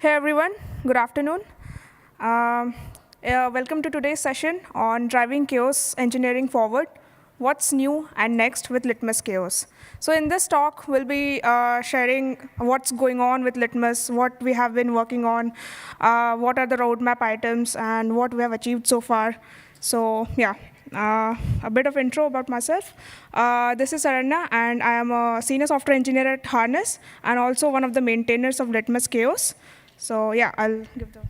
Hey everyone, good afternoon. Welcome to today's session on driving chaos engineering forward. What's new and next with LitmusChaos? So in this talk, we'll be sharing what's going on with Litmus, what we have been working on, what are the roadmap items, and what we have achieved so far. So yeah, a bit of intro about myself. This is Saranya, and I am a senior software engineer at Harness, and also one of the maintainers of LitmusChaos. So yeah, I'll give the...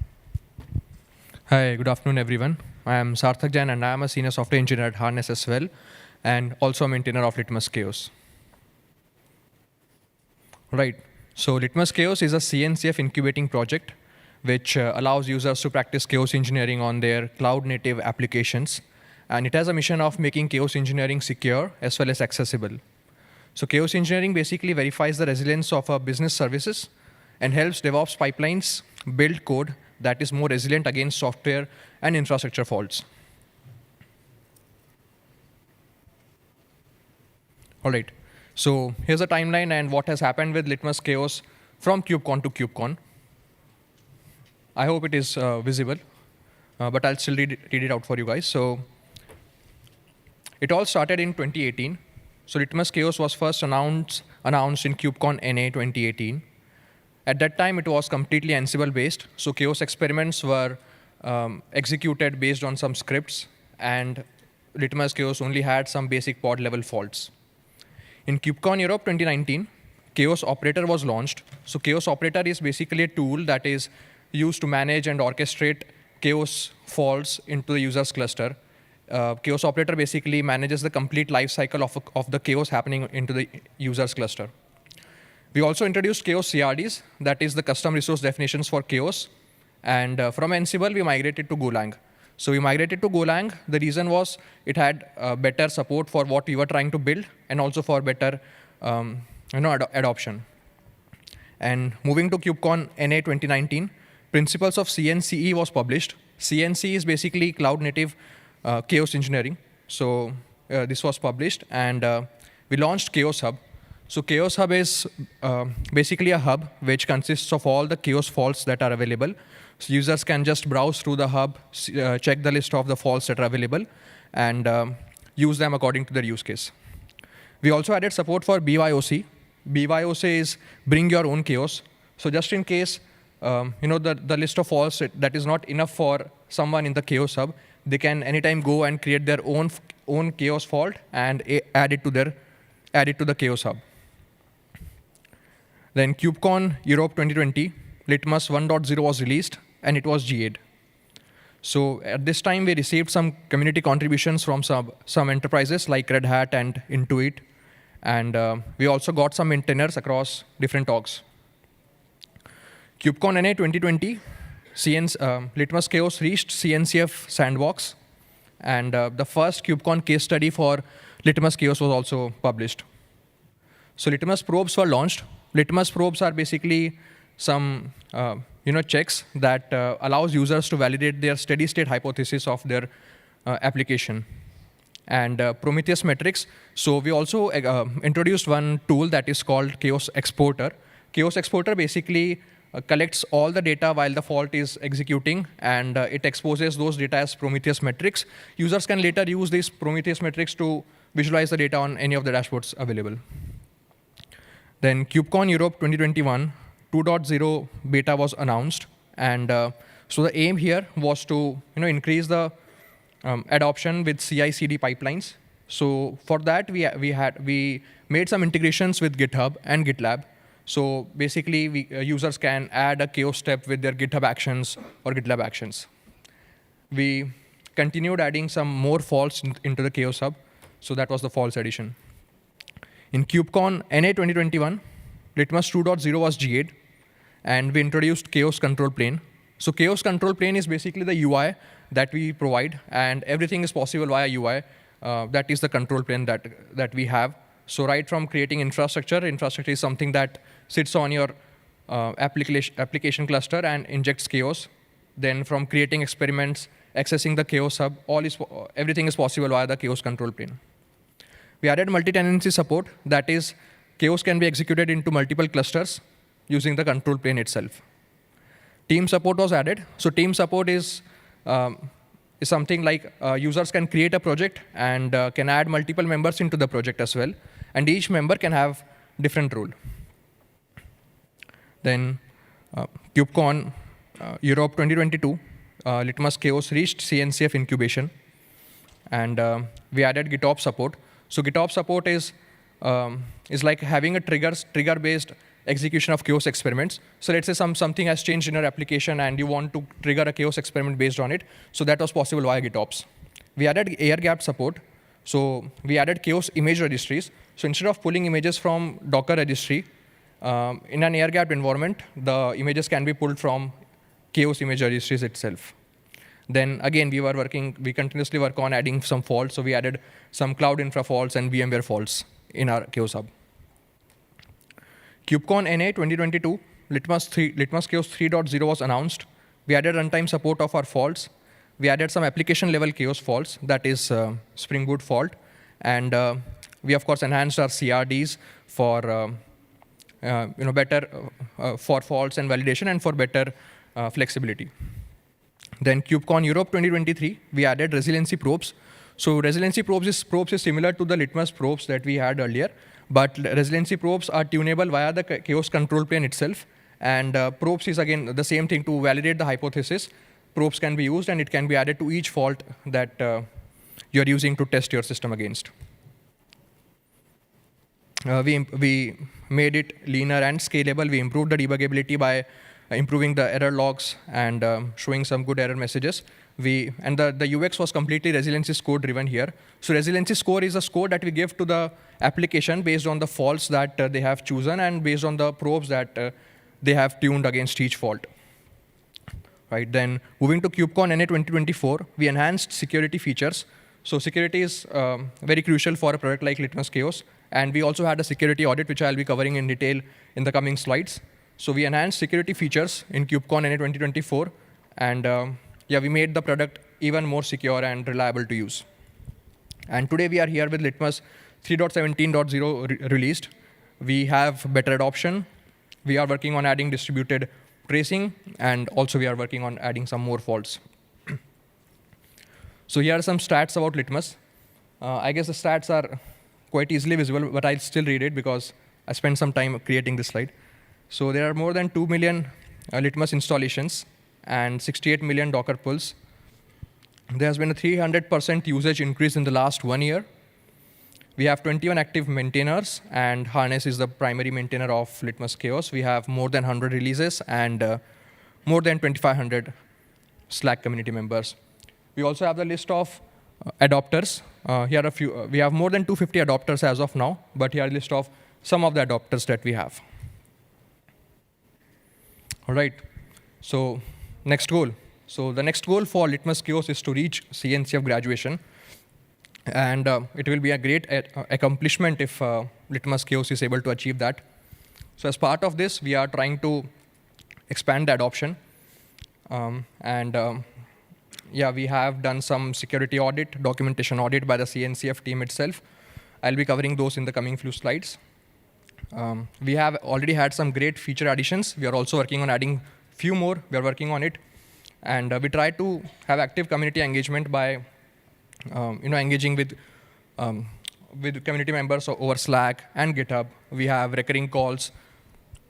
Hi, good afternoon, everyone. I am Sarthak Jain, and I am a senior software engineer at Harness as well, and also a maintainer of LitmusChaos. Right, so LitmusChaos is a CNCF Incubating project, which allows users to practice chaos engineering on their cloud-native applications. And it has a mission of making chaos engineering secure as well as accessible. So chaos engineering basically verifies the resilience of our business services and helps DevOps pipelines build code that is more resilient against software and infrastructure faults. All right, so here's a timeline and what has happened with LitmusChaos from KubeCon to KubeCon. I hope it is visible, but I'll still read it out for you guys. So it all started in 2018. So LitmusChaos was first announced in KubeCon NA 2018. At that time, it was completely Ansible-based. So chaos experiments were executed based on some scripts, and LitmusChaos only had some basic pod-level faults. In KubeCon Europe 2019, Chaos Operator was launched. So Chaos Operator is basically a tool that is used to manage and orchestrate chaos faults into the user's cluster. Chaos Operator basically manages the complete life cycle of the chaos happening into the user's cluster. We also introduced Chaos CRDs, that is the custom resource definitions for chaos. And from Ansible, we migrated to Golang. So we migrated to Golang. The reason was it had better support for what we were trying to build and also for better adoption. And moving to KubeCon NA 2019, Principles of CNCE was published. CNCE is basically cloud-native chaos engineering. So this was published, and we launched Chaos Hub. So Chaos Hub is basically a hub which consists of all the chaos faults that are available. So users can just browse through the hub, check the list of the faults that are available, and use them according to their use case. We also added support for BYOC. BYOC is bring your own chaos. So just in case the list of faults that is not enough for someone in the Chaos Hub, they can anytime go and create their own chaos fault and add it to the Chaos Hub. Then KubeCon Europe 2020, Litmus 1.0 was released, and it was GA'd. So at this time, we received some community contributions from some enterprises like Red Hat and Intuit. And we also got some maintainers across different orgs. KubeCon NA 2020, LitmusChaos reached CNCF Sandbox. And the first KubeCon case study for LitmusChaos was also published. So Litmus probes were launched. Litmus probes are basically some checks that allows users to validate their steady-state hypothesis of their application. And Prometheus metrics. So we also introduced one tool that is called Chaos Exporter. Chaos Exporter basically collects all the data while the fault is executing, and it exposes those data as Prometheus metrics. Users can later use these Prometheus metrics to visualize the data on any of the dashboards available. Then KubeCon Europe 2021, 2.0 beta was announced. And so the aim here was to increase the adoption with CI/CD pipelines. So for that, we made some integrations with GitHub and GitLab. So basically, users can add a chaos step with their GitHub actions or GitLab actions. We continued adding some more faults into the Chaos Hub. So that was the faults addition. In KubeCon NA 2021, Litmus 2.0 was GA'd, and we introduced Chaos Control Plane. So Chaos Control Plane is basically the UI that we provide, and everything is possible via UI. That is the control plane that we have. So right from creating infrastructure is something that sits on your application cluster and injects chaos. Then from creating experiments, accessing the Chaos Hub, everything is possible via the Chaos Control Plane. We added multi-tenancy support. That is, chaos can be executed into multiple clusters using the control plane itself. Team support was added. So team support is something like users can create a project and can add multiple members into the project as well. And each member can have different role. Then KubeCon Europe 2022, LitmusChaos reached CNCF Incubation. And we added GitOps support. So GitOps support is like having a trigger-based execution of chaos experiments. So let's say something has changed in your application and you want to trigger a chaos experiment based on it. So that was possible via GitOps. We added air-gapped support. So we added chaos image registries. So instead of pulling images from Docker registry, in an air-gapped environment, the images can be pulled from chaos image registries itself. Then again, we continuously work on adding some faults. So we added some cloud infra faults and VMware faults in our chaos hub. KubeCon NA 2022, LitmusChaos 3.0 was announced. We added runtime support of our faults. We added some application level chaos faults, that is Spring Boot fault. And we of course enhanced our CRDs for better for faults and validation and for better flexibility. Then KubeCon Europe 2023, we added resiliency probes. So resiliency probes is similar to the Litmus probes that we had earlier, but resiliency probes are tunable via the chaos control plane itself. And probes is again the same thing to validate the hypothesis. Probes can be used and it can be added to each fault that you're using to test your system against. We made it leaner and scalable. We improved the debuggability by improving the error logs and showing some good error messages. And the UX was completely resiliency score driven here. So resiliency score is a score that we give to the application based on the faults that they have chosen and based on the probes that they have tuned against each fault. Right, then moving to KubeCon NA 2024, we enhanced security features. So security is very crucial for a product like LitmusChaos. And we also had a security audit, which I'll be covering in detail in the coming slides. So we enhanced security features in KubeCon NA 2024. And we made the product even more secure and reliable to use. And today we are here with Litmus 3.17.0 released. We have better adoption. We are working on adding distributed tracing, and also we are working on adding some more faults. So here are some stats about Litmus. I guess the stats are quite easily visible, but I'll still read it because I spent some time creating this slide. So there are more than 2 million Litmus installations and 68 million Docker pulls. There has been a 300% usage increase in the last 1 year. We have 21 active maintainers, and Harness is the primary maintainer of LitmusChaos. We have more than 100 releases and more than 2,500 Slack community members. We also have the list of adopters. Here are a few. We have more than 250 adopters as of now, but here are a list of some of the adopters that we have. All right. So next goal. So the next goal for LitmusChaos is to reach CNCF graduation. And it will be a great accomplishment if LitmusChaos is able to achieve that. So as part of this, we are trying to expand the adoption. We have done some security audit, documentation audit by the CNCF team itself. I'll be covering those in the coming few slides. We have already had some great feature additions. We are also working on adding few more. We are working on it. And we try to have active community engagement by engaging with community members over Slack and GitHub. We have recurring calls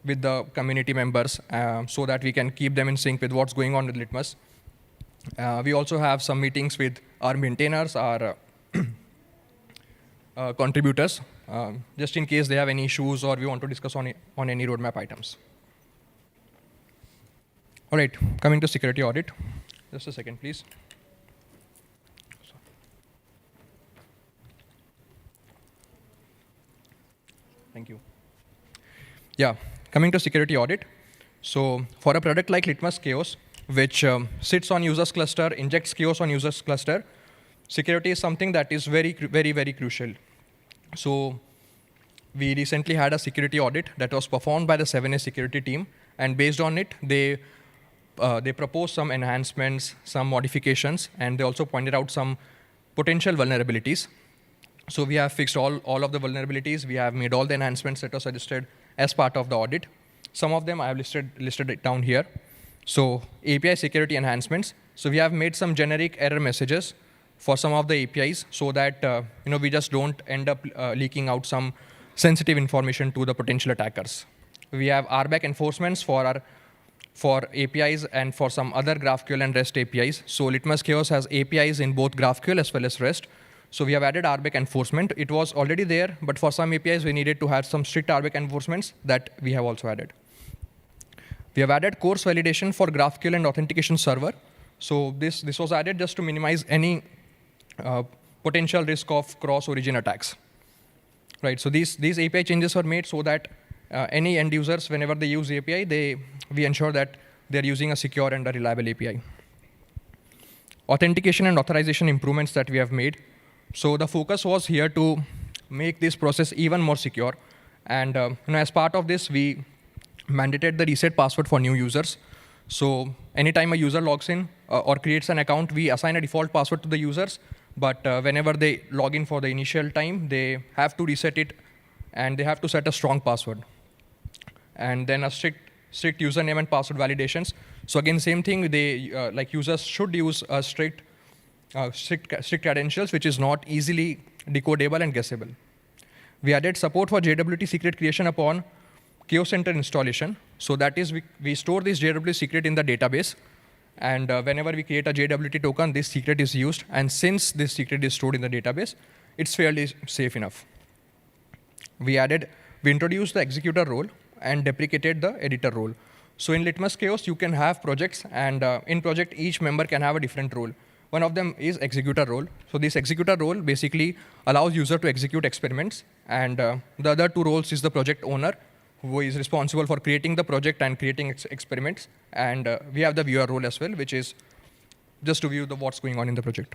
with the community members so that we can keep them in sync with what's going on with Litmus. We also have some meetings with our maintainers, our contributors, just in case they have any issues or we want to discuss on any roadmap items. All right, coming to security audit. Just a second, please. Thank you. Yeah, coming to security audit. So for a product like LitmusChaos, which sits on users cluster, injects chaos on users cluster, security is something that is very, very, very crucial. So we recently had a security audit that was performed by the 7A security team, and based on it, they proposed some enhancements, some modifications, and they also pointed out some potential vulnerabilities. So we have fixed all of the vulnerabilities. We have made all the enhancements that are suggested as part of the audit. Some of them I have listed it down here. So API security enhancements. So we have made some generic error messages for some of the APIs so that we just don't end up leaking out some sensitive information to the potential attackers. We have RBAC enforcements for APIs and for some other GraphQL and REST APIs. So LitmusChaos has APIs in both GraphQL as well as REST. So we have added RBAC enforcement. It was already there, but for some APIs, we needed to have some strict RBAC enforcements that we have also added. We have added course validation for GraphQL and authentication server. So this was added just to minimize any potential risk of cross-origin attacks. Right. So these API changes were made so that any end users, whenever they use the API, we ensure that they're using a secure and a reliable API. Authentication and authorization improvements that we have made. So the focus was here to make this process even more secure. And as part of this, we mandated the reset password for new users. So anytime a user logs in or creates an account, we assign a default password to the users. But whenever they log in for the initial time, they have to reset it, and they have to set a strong password. And then a strict username and password validations. So again, same thing. Users should use a strict credentials, which is not easily decodable and guessable. We added support for JWT secret creation upon Chaos Center installation. So that is, we store this JWT secret in the database. And whenever we create a JWT token, this secret is used. And since this secret is stored in the database, it's fairly safe enough. We introduced the executor role and deprecated the editor role. So in LitmusChaos, you can have projects, and in project, each member can have a different role. One of them is executor role. So this executor role basically allows user to execute experiments. And the other two roles is the project owner, who is responsible for creating the project and creating experiments. And we have the viewer role as well, which is just to view what's going on in the project.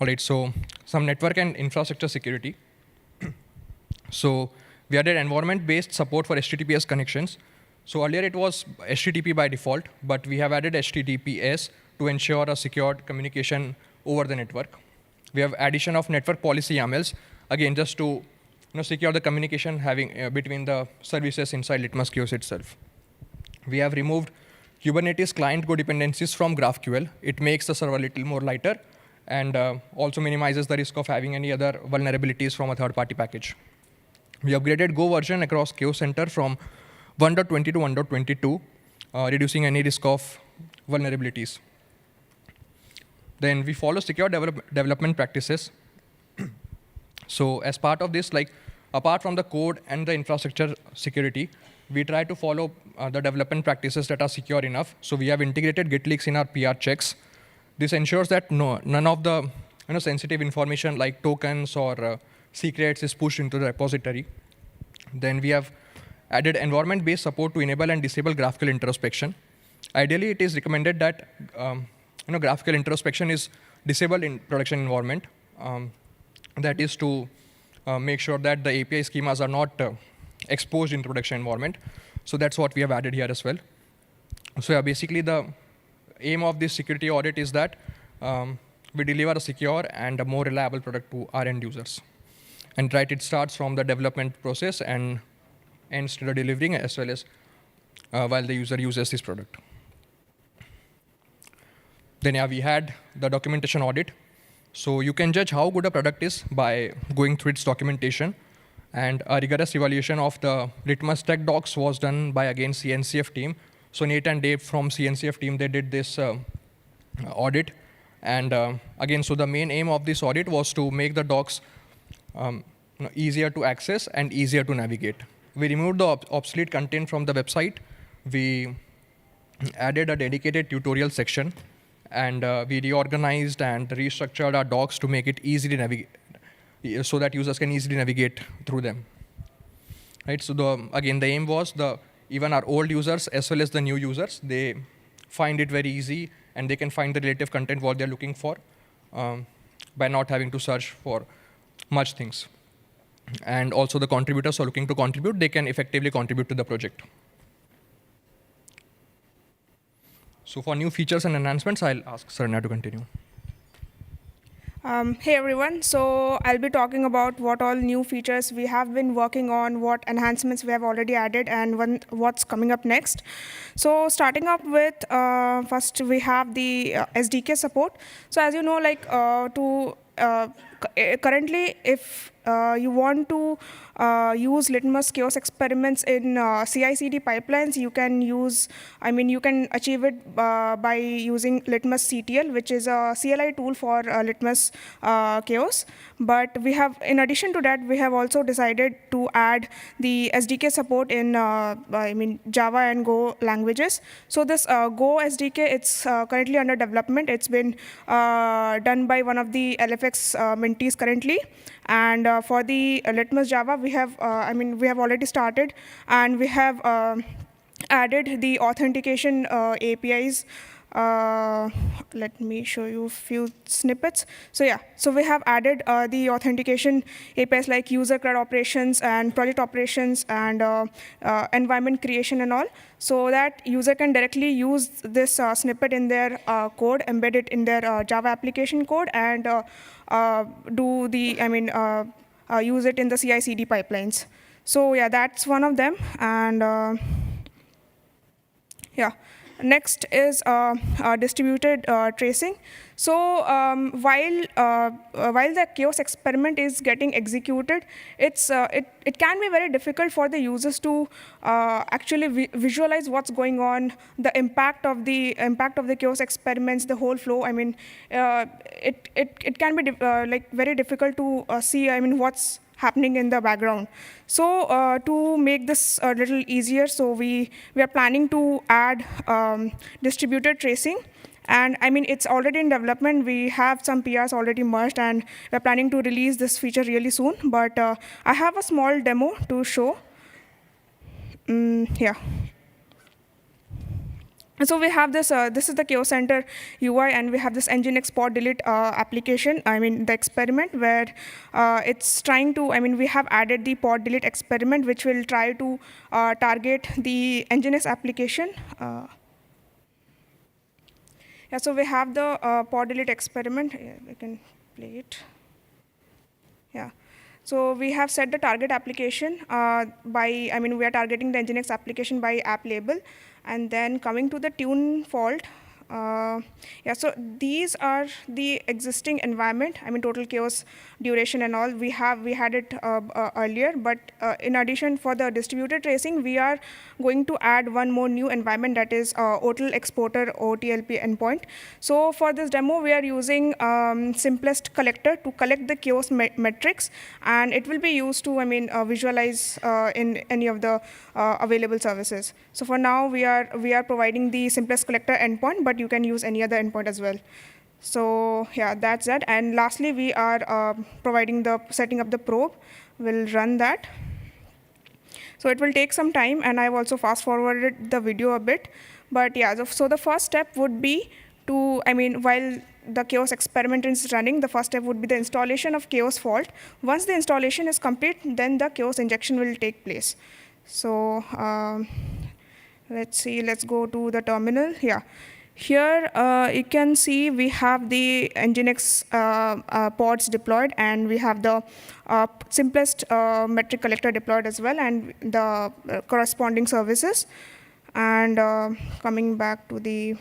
All right, so some network and infrastructure security. So we added environment-based support for HTTPS connections. So earlier it was HTTP by default, but we have added HTTPS to ensure a secured communication over the network. We have addition of network policy YAMLs, again, just to secure the communication between the services inside LitmusChaos itself. We have removed Kubernetes client codependencies from GraphQL. It makes the server a little more lighter and also minimizes the risk of having any other vulnerabilities from a third-party package. We upgraded Go version across Chaos Center from 1.20 to 1.22, reducing any risk of vulnerabilities. Then we follow secure development practices. So as part of this, apart from the code and the infrastructure security, we try to follow the development practices that are secure enough. So we have integrated Git leaks in our PR checks. This ensures that none of the sensitive information like tokens or secrets is pushed into the repository. Then we have added environment-based support to enable and disable GraphQL introspection. Ideally, it is recommended that GraphQL introspection is disabled in production environment. That is to make sure that the API schemas are not exposed in production environment. So that's what we have added here as well. So yeah, basically the aim of this security audit is that we deliver a secure and a more reliable product to our end users. And it starts from the development process and ends to the delivering, as well as while the user uses this product. Then yeah, we had the documentation audit. So you can judge how good a product is by going through its documentation. And a rigorous evaluation of the Litmus tech docs was done by, again, CNCF team. So Nate and Dave from CNCF team, they did this audit. And again, so the main aim of this audit was to make the docs easier to access and easier to navigate. We removed the obsolete content from the website. We added a dedicated tutorial section. And we reorganized and restructured our docs to make it easy to navigate, so that users can easily navigate through them. Right. So again, the aim was even our old users as well as the new users, they find it very easy and they can find the relative content what they're looking for by not having to search for much things. And also the contributors who are looking to contribute, they can effectively contribute to the project. So for new features and enhancements, I'll ask Saranya to continue. Hey everyone, so I'll be talking about what all new features we have been working on, what enhancements we have already added, and what's coming up next. So starting up with, first we have the SDK support. So as you know, currently, if you want to use LitmusChaos experiments in CI/CD pipelines, you can you can achieve it by using LitmusCTL, which is a CLI tool for Litmus Chaos. But in addition to that, we have also decided to add the SDK support in Java and Go languages. So this Go SDK, it's currently under development. It's been done by one of the LFX mentees currently. And for the Litmus Java, we have already started, and we have added the authentication APIs. Let me show you a few snippets. So we have added the authentication APIs like user CRUD operations and project operations and environment creation and all, so that user can directly use this snippet in their code, embed it in their Java application code, and use it in the CI/CD pipelines. So yeah, that's one of them. And yeah. Next is distributed tracing. So while the chaos experiment is getting executed, it can be very difficult for the users to actually visualize what's going on, the impact of the chaos experiments, the whole flow. It can be very difficult to see what's happening in the background. So to make this a little easier, so we are planning to add distributed tracing. And it's already in development. We have some PRs already merged, and we're planning to release this feature really soon. But I have a small demo to show. Yeah. So we have this, this is the Chaos Center UI, and we have this Nginx pod delete application, the experiment, where it's trying to, we have added the pod delete experiment, which will try to target the Nginx application. Yeah, so we have the pod delete experiment. Yeah, we can play it. Yeah. So we have set the target application we are targeting the Nginx application by app label. And then coming to the tune fault, so these are the existing environment, total chaos duration and all. We had it earlier, but in addition, for the distributed tracing, we are going to add one more new environment, that is OTL exporter OTLP endpoint. So for this demo, we are using simplest collector to collect the chaos metrics, and it will be used to visualize in any of the available services. So for now, we are providing the simplest collector endpoint, but you can use any other endpoint as well. So yeah, that's that. And lastly, we are setting up the probe. We'll run that. So it will take some time, and I've also fast forwarded the video a bit. But yeah, so the first step would be to, while the chaos experiment is running, the first step would be the installation of chaos fault. Once the installation is complete, then the chaos injection will take place. So let's go to the terminal. Yeah. Here you can see we have the Nginx pods deployed, and we have the simplest metric collector deployed as well, and the corresponding services. And coming back to the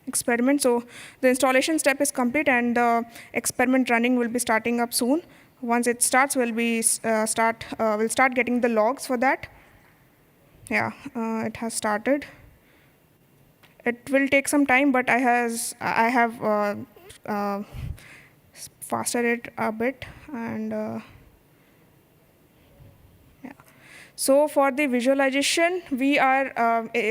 experiment, so the installation step is complete, and the experiment running will be starting up soon. Once it starts, we'll start getting the logs for that. Yeah, it has started. It will take some time, but I have fastered it a bit, and yeah. So for the visualization, we are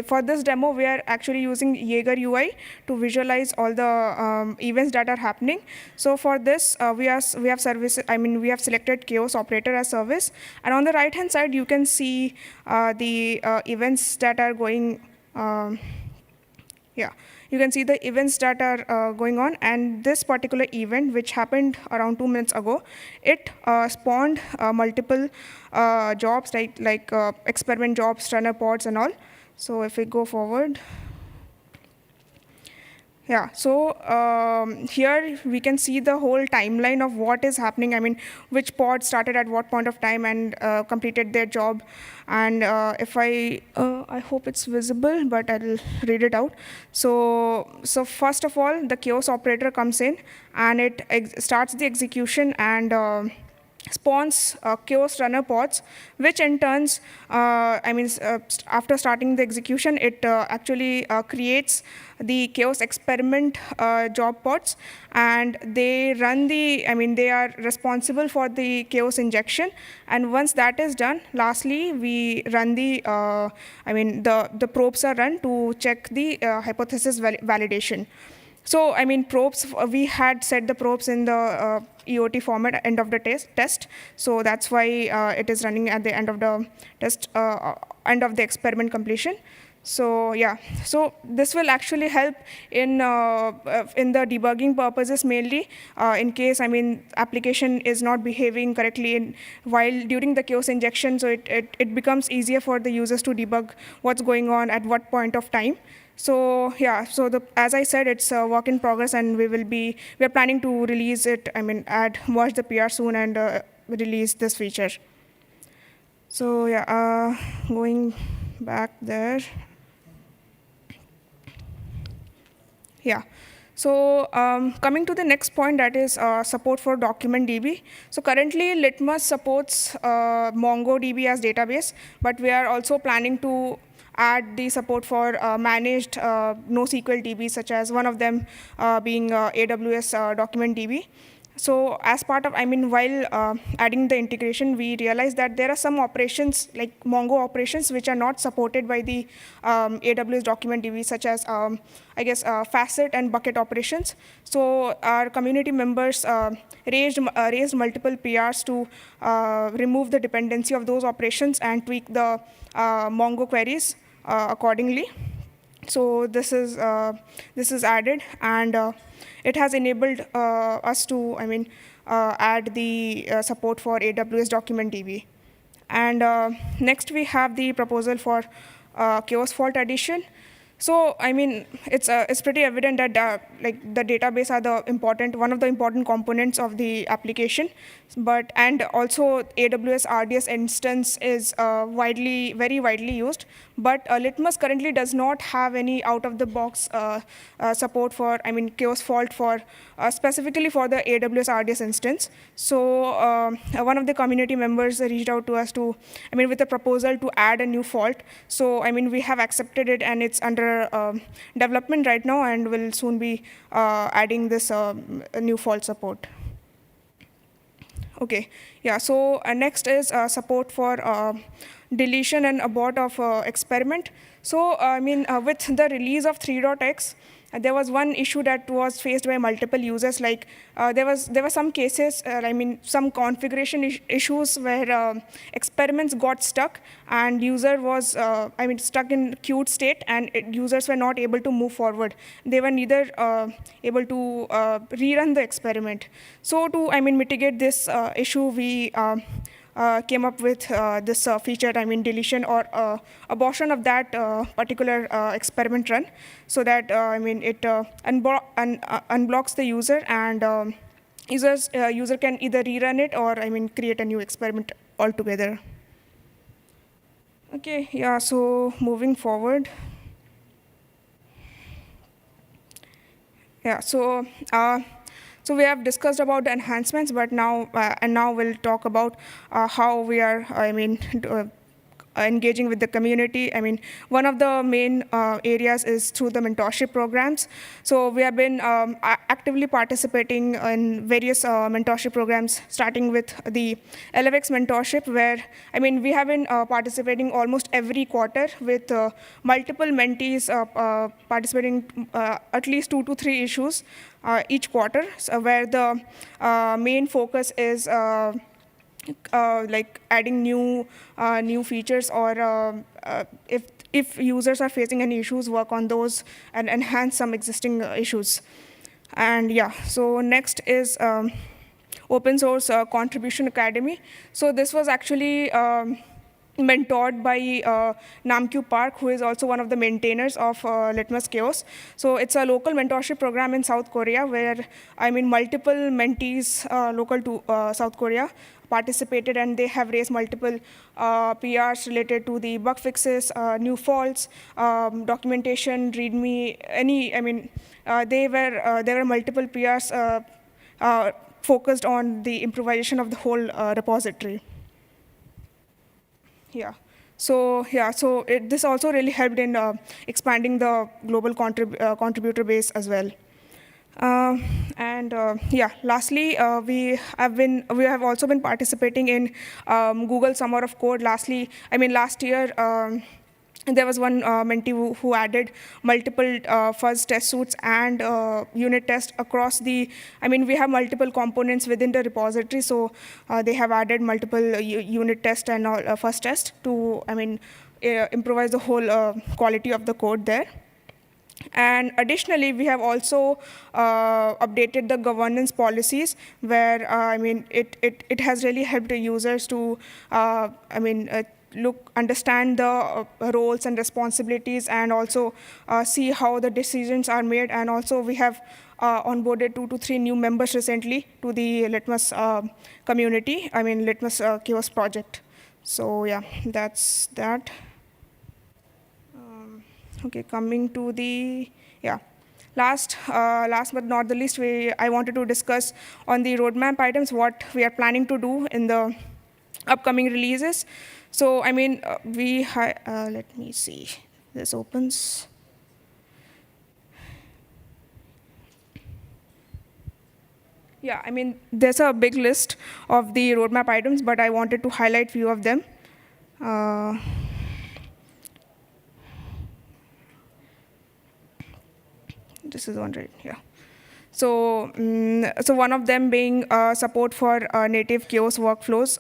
for this demo, we are actually using Jaeger UI to visualize all the events that are happening. So for this, we have selected chaos operator as service, and on the right hand side, you can see the events that are going. Yeah, you can see the events that are going on, and this particular event, which happened around 2 minutes ago, it spawned multiple jobs, like experiment jobs, runner pods, and all. So if we go forward, Yeah, so here we can see the whole timeline of what is happening. I mean, which pod started at what point of time and completed their job. And if I hope it's visible, but I'll read it out. So first of all, the chaos operator comes in and it starts the execution and spawns chaos runner pods, which in turns, after starting the execution, it actually creates the chaos experiment job pods, and they run they are responsible for the chaos injection. And once that is done, lastly, we run the probes are run to check the hypothesis validation. So, probes, we had set the probes in the EOT format at end of the test. So that's why it is running at the end of the test, end of the experiment completion. So yeah, so this will actually help in the debugging purposes mainly, in case application is not behaving correctly while during the chaos injection. So it becomes easier for the users to debug what's going on at what point of time. So yeah, so as I said, it's a work in progress, and we are planning to release it. Merge the PR soon and release this feature. So yeah, going back there. Yeah. So coming to the next point, that is support for DocumentDB. So currently, Litmus supports MongoDB as database, but we are also planning to add the support for managed NoSQL DB, such as one of them being AWS DocumentDB. So as part of, while adding the integration, we realized that there are some operations like Mongo operations which are not supported by the AWS DocumentDB, such as facet and bucket operations. So our community members raised multiple PRs to remove the dependency of those operations and tweak the Mongo queries accordingly. So this is added, and it has enabled us to add the support for AWS DocumentDB. And next we have the proposal for chaos fault addition. So it's pretty evident that the database are one of the important components of the application, and also AWS RDS instance is very widely used. But Litmus currently does not have any out-of-the-box support for chaos fault for specifically for the AWS RDS instance. So one of the community members reached out to us with a proposal to add a new fault. So we have accepted it, and it's under development right now, and will soon be adding this new fault support. Okay, yeah, so next is support for deletion and abort of experiment. So with the release of 3.x, there was one issue that was faced by multiple users. Like there were some cases, some configuration issues where experiments got stuck, and user was stuck in queued state, and users were not able to move forward. They were neither able to rerun the experiment. So to mitigate this issue, we came up with this feature, deletion or abortion of that particular experiment run, so that it unblocks the user, and user can either rerun it or create a new experiment altogether. Okay, yeah. So moving forward. Yeah. So. So we have discussed about the enhancements, but now we'll talk about how we are, engaging with the community. One of the main areas is through the mentorship programs. So we have been actively participating in various mentorship programs, starting with the LFX mentorship, where we have been participating almost every quarter with multiple mentees participating at least 2 to 3 issues each quarter, where the main focus is like adding new features, or if users are facing any issues, work on those and enhance some existing issues. And yeah, so next is open source contribution academy. So this was actually mentored by Namkyu Park, who is also one of the maintainers of LitmusChaos. So it's a local mentorship program in South Korea where, multiple mentees local to South Korea participated, and they have raised multiple PRs related to the bug fixes, new faults, documentation, README, there were multiple PRs focused on the improvisation of the whole repository. So this also really helped in expanding the global contributor base as well. Lastly, we have also been participating in Google Summer of Code. Last year, there was one mentee who added multiple fuzz test suites and unit tests across the, we have multiple components within the repository, so they have added multiple unit test and fuzz test to, improvise the whole quality of the code there. And additionally, we have also updated the governance policies where, it has really helped the users to, understand the roles and responsibilities, and also see how the decisions are made. And also we have onboarded 2 to 3 new members recently to the Litmus community, LitmusChaos project. So yeah, that's that. Okay, coming to the, last but not the least, I wanted to discuss on the roadmap items what we are planning to do in the upcoming releases. So, let me see, this opens. Yeah, there's a big list of the roadmap items, but I wanted to highlight few of them. This is one, right? Yeah. So, so one of them being support for native chaos workflows.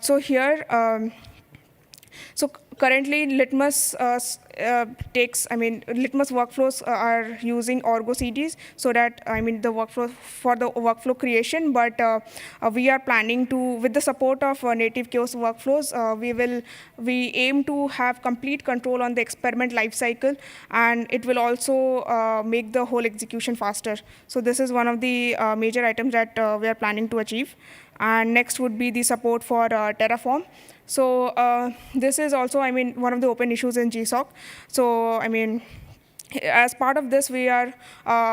So here, so currently Litmus Litmus workflows are using Orgo CDs, so that the workflow for the workflow creation. But we are planning to, with the support of native chaos workflows, we aim to have complete control on the experiment lifecycle, and it will also make the whole execution faster. So this is one of the major items that we are planning to achieve. And next would be the support for Terraform. So this is also, one of the open issues in GSOC. So, as part of this, we are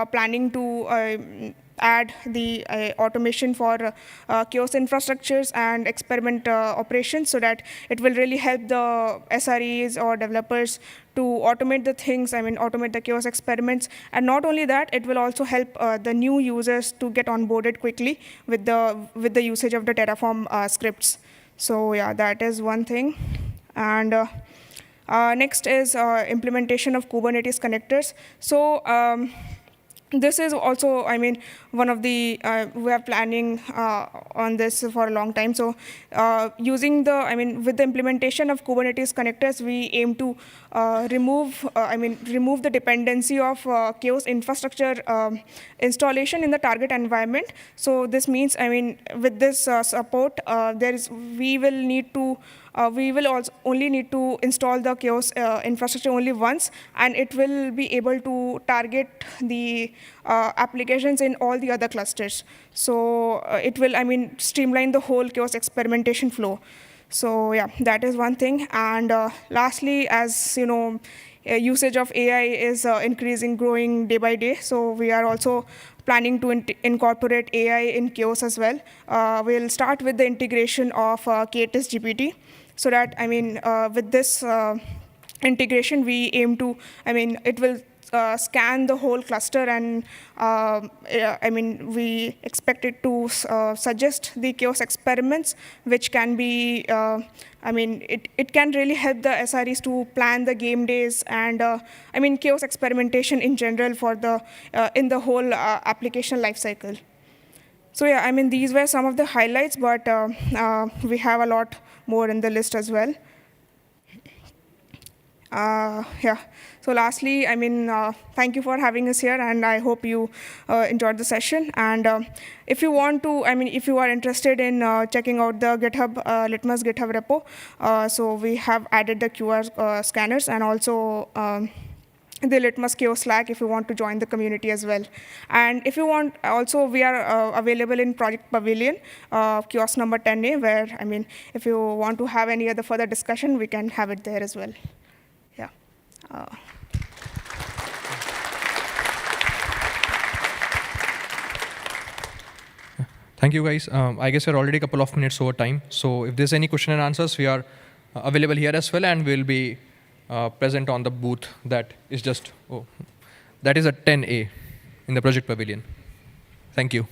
planning to add the automation for chaos infrastructures and experiment operations, so that it will really help the SREs or developers to automate the things, automate the chaos experiments. And not only that, it will also help the new users to get onboarded quickly with the usage of the Terraform scripts. So yeah, that is one thing. And next is implementation of Kubernetes connectors. So this is also, one of the, we are planning on this for a long time. So using the, with the implementation of Kubernetes connectors, we aim to remove the dependency of chaos infrastructure installation in the target environment. So this means, with this support, we will also only need to install the chaos infrastructure only once, and it will be able to target the applications in all the other clusters. So it will, streamline the whole chaos experimentation flow. So yeah, that is one thing. And lastly, as you know, usage of AI is growing day by day. So we are also planning to incorporate AI in chaos as well. We'll start with the integration of K-test GPT, so that, with this integration, we aim to, it will scan the whole cluster, and we expect it to suggest the chaos experiments, which can be, it can really help the SREs to plan the game days and, chaos experimentation in general for the, in the whole application lifecycle. So yeah, these were some of the highlights, but we have a lot more in the list as well. Yeah. So lastly, thank you for having us here, and I hope you enjoyed the session. And if you want to, if you are interested in checking out the Litmus GitHub repo, so we have added the QR scanners and also the LitmusChaos Slack if you want to join the community as well. And if you want, also we are available in Project Pavilion, kiosk number 10A, where, if you want to have any other further discussion, we can have it there as well. Yeah. Thank you, guys. I guess we're already a couple of minutes over time. So if there's any question and answers, we are available here as well, and we'll be present on the booth that is just, that is at 10A in the Project Pavilion. Thank you.